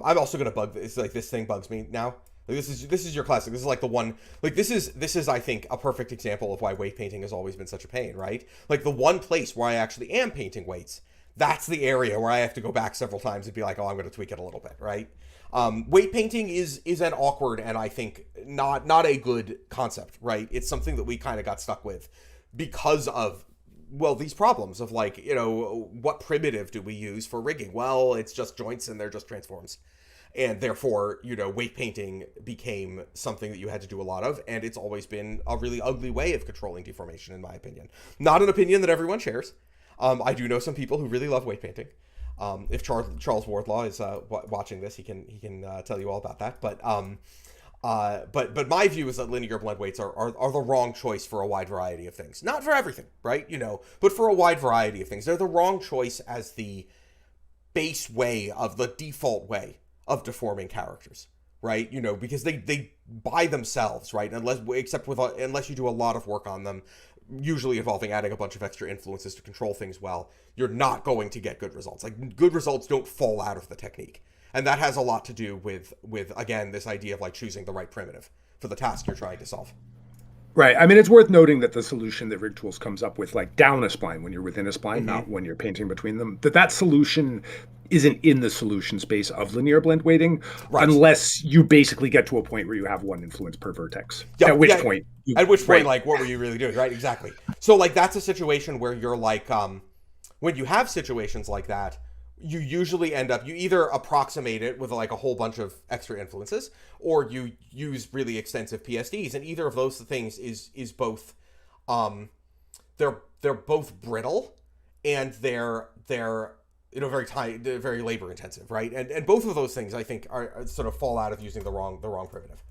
I'm also gonna bug this. Like this thing bugs me now. Like this is your classic. This is like the one. Like this is I think a perfect example of why weight painting has always been such a pain, right? Like the one place where I actually am painting weights, that's the area where I have to go back several times and be like, oh, I'm going to tweak it a little bit, right? Weight painting is an awkward and I think not a good concept, right? It's something that we kind of got stuck with because of well these problems of like what primitive do we use for rigging? Well, it's just joints and they're just transforms. And therefore, weight painting became something that you had to do a lot of, and it's always been a really ugly way of controlling deformation, in my opinion. Not an opinion that everyone shares. I do know some people who really love weight painting. If Charles Wardlaw is watching this, he can tell you all about that. But my view is that linear blend weights are the wrong choice for a wide variety of things. Not for everything, right? But for a wide variety of things, they're the wrong choice as the base way of the default way of deforming characters, right? Because they by themselves, right? Unless you do a lot of work on them, usually involving adding a bunch of extra influences to control things well, you're not going to get good results. Like good results don't fall out of the technique. And that has a lot to do with again, this idea of like choosing the right primitive for the task you're trying to solve. Right. I mean, it's worth noting that the solution that Rig Tools comes up with, like down a spline when you're within a spline, not when you're painting between them, that solution isn't in the solution space of linear blend weighting, right, unless you basically get to a point where you have one influence per vertex. Yeah, at which point, right. Like, what were you really doing? Right. Exactly. So like, that's a situation where you're like, when you have situations like that, you usually you either approximate it with like a whole bunch of extra influences, or you use really extensive PSDs, and either of those things is both, they're both brittle, and they're they're very labor intensive, right? And both of those things I think are sort of fall out of using the wrong primitive.